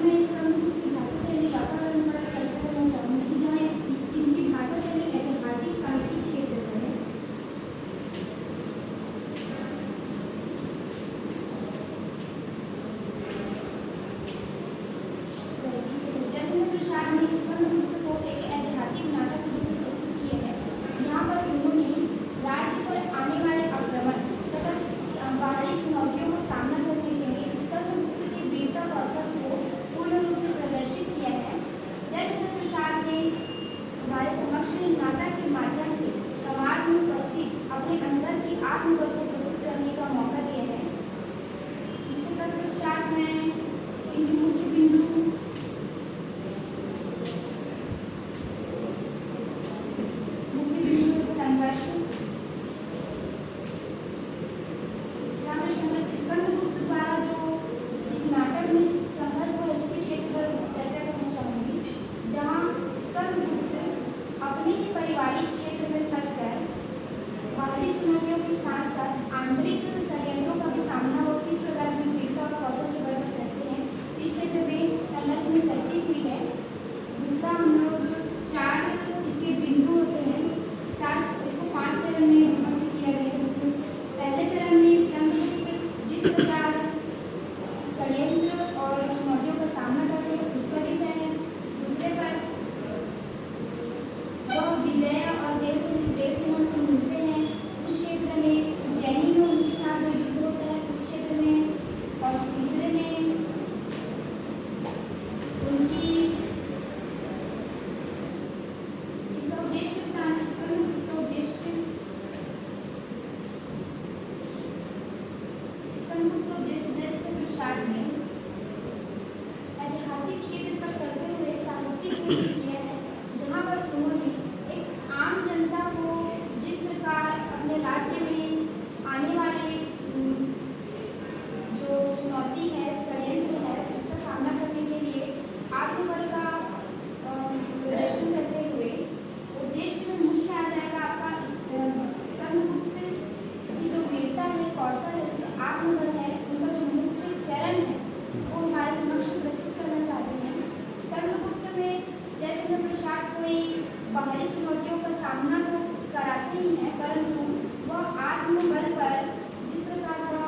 मैं स्कंदगुप्त की भाषा शैली वातावरण पर चर्चा करना चाहूँगी, जहाँ इनकी भाषा शैली ऐतिहासिक साहित्यिक क्षेत्र में है। जयचंद्र प्रसाद ने स्कंदगुप्त को एक ऐतिहासिक नाटक के रूप में प्रस्तुत किया है, जहाँ पर उन्होंने राज्य पर आने वाले आक्रमण तथा बाहरी चुनौतियों को सामना करने के लिए स्कंदगुप्त की वीरता कौशल को पूर्ण रूप से प्रदर्शित किया है। जयचंद्र प्रसाद ने हमारे समक्ष नाटक के माध्यम से समाज में उपस्थित अपने अंदर की आत्मबल को प्रस्तुत करने का मौका दिया है। इसके तत्पश्चात में इनके मुख्य बिंदु संघर्ष, जहाँ पर स्कंदगुप्त द्वारा जो इस नाटक में संघर्ष हुआ उसके क्षेत्र पर चर्चा करना चाहूँगी, जहाँ स्कंदगुप्त अपने ही पारिवारिक क्षेत्र में फंसकर बाहरी चुनौतियों के साथ साथ आंतरिक षड्यंत्रों का भी सामना वो किस प्रकार की वीरता और कौशल के वर्णन करते हैं, इस क्षेत्र में संघर्ष में चर्चित हुई है। दूसरा, हम लोग 4 इसके बिंदु होते हैं, 5 चरण में विभक्त किया गया है, जिसमें पहले चरण में स्कंदगुप्त जिस प्रकार षड्यंत्र और चुनौतियों का सामना करते हैं उसका विषय है। दूसरे पर वह विजय और देवसेना से मिलते हैं उस क्षेत्र में, उज्जैनी में उनके साथ जो युद्ध होता है उस क्षेत्र में, और तीसरे में उनकी इसका उद्देश्य जयचंद्र प्रसाद ने ऐतिहासिक क्षेत्र पर करते हुए साहित्यिक कृति किया है, जहाँ पर उन्होंने एक आम जनता को जिस प्रकार अपने राज्य में आने वाले जो चुनौती है, षड्यंत्र है, उसका सामना करने के लिए आत्मबल का प्रदर्शन करते हुए उद्देश्य में मुख्य आ जाएगा आपका स्कंदगुप्त की जो वीरता है, कौशल है, उसका आत्मबल है, उनका जो मुख्य चरण है वो हमारे समक्ष प्रस्तुत करना चाहते हैं। स्कंदगुप्त में जयचंद्र प्रसाद कोई बाहरी चुनौतियों का सामना तो कराते ही हैं, परंतु वह आत्मबल पर जिस प्रकार वह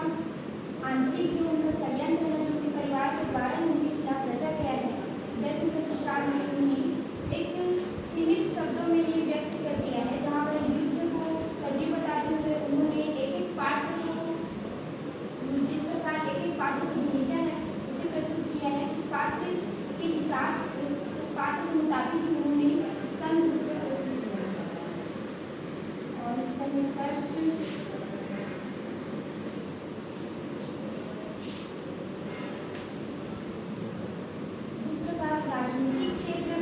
आंतरिक जो उनका षड्यंत्र है, जो उनके परिवार के द्वारा उनके खिलाफ रचा गया है, जयचंद्र प्रसाद ने उन्हें एक सीमित शब्दों में ये व्यक्त कर दिया है, जहाँ पर युद्ध को सजीव बताते हुए उन्होंने एक पात्र को जिस प्रकार एक पात्र की भूमिका है उसे प्रस्तुत किया है। उस पात्र के हिसाब से, उस पात्र के मुताबिक ही उन्होंने स्कंदगुप्त को प्रस्तुत किया। और इसका निष्कर्ष जिस प्रकार राजनीतिक क्षेत्र